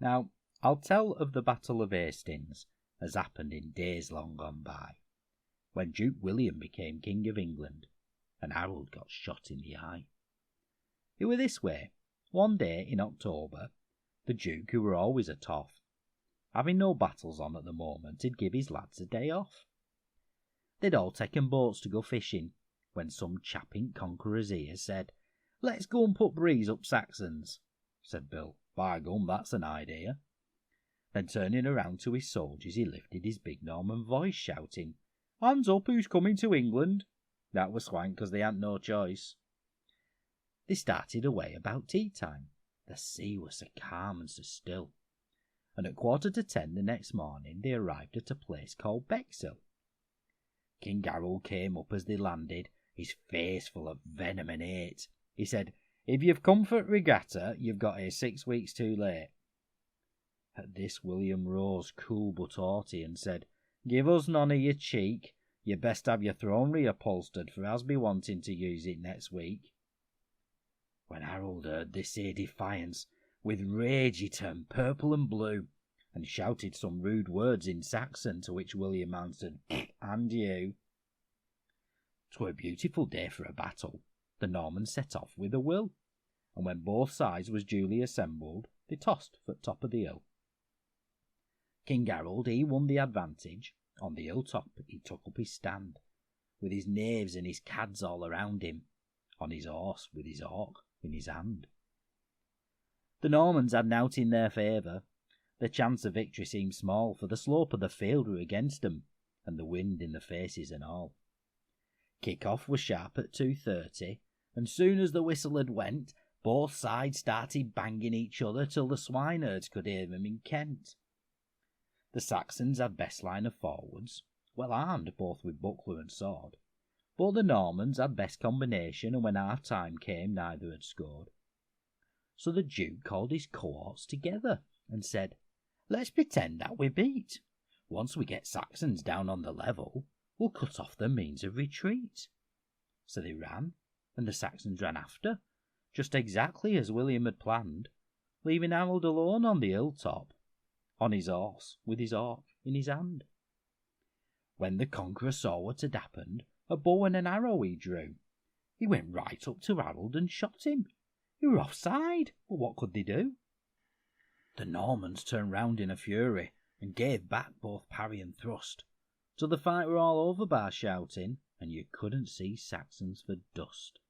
Now, I'll tell of the Battle of Hastings, as happened in days long gone by, when Duke William became King of England, and Harold got shot in the eye. It were this way. One day in October, the Duke, who were always a toff, having no battles on at the moment, he'd give his lads a day off. They'd all taken boats to go fishing, when some chap in Conqueror's ear said, "Let's go and put breeze up Saxons." Said Bill, "By gum, that's an idea." Then turning around to his soldiers, he lifted his big Norman voice, shouting, "Hands up, who's coming to England?" That was swank, 'cause they hadn't no choice. They started away about tea time. The sea was so calm and so still, and at 9:45 the next morning they arrived at a place called Bexhill. King Harold came up as they landed, his face full of venom and hate. He said, "If you've come for regatta, you've got here 6 weeks too late." At this William rose, cool but haughty, and said, "Give us none of your cheek. You best have your throne reupholstered, for I'll be wanting to use it next week." When Harold heard this say defiance, with rage he turned purple and blue, and shouted some rude words in Saxon, to which William answered, "And you." 'Twere a beautiful day for a battle. The Normans set off with a will, and when both sides was duly assembled, they tossed for top of the hill. King Harold, he won the advantage. On the hilltop he took up his stand, with his knaves and his cads all around him, on his horse with his hawk in his hand. The Normans had nought in their favour. The chance of victory seemed small, for the slope of the field were against them, and the wind in the faces and all. Kick-off was sharp at 2:30, and soon as the whistle had went, both sides started banging each other till the swineherds could hear them in Kent. The Saxons had best line of forwards, well armed both with buckler and sword, but the Normans had best combination, and when half-time came neither had scored. So the Duke called his cohorts together and said, "Let's pretend that we're beat. Once we get Saxons down on the level, we'll cut off their means of retreat." So they ran, and the Saxons ran after, just exactly as William had planned, leaving Harold alone on the hilltop, on his horse with his hawk in his hand. When the Conqueror saw what had happened, a bow and an arrow he drew. He went right up to Harold and shot him. He were offside, but what could they do? The Normans turned round in a fury and gave back both parry and thrust, till the fight were all over bar shouting, and you couldn't see Saxons for dust.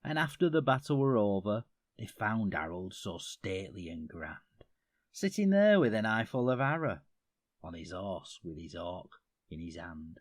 And after the battle were over, they found Harold so stately and grand, sitting there with an eyeful of arrow, on his horse with his hawk in his hand.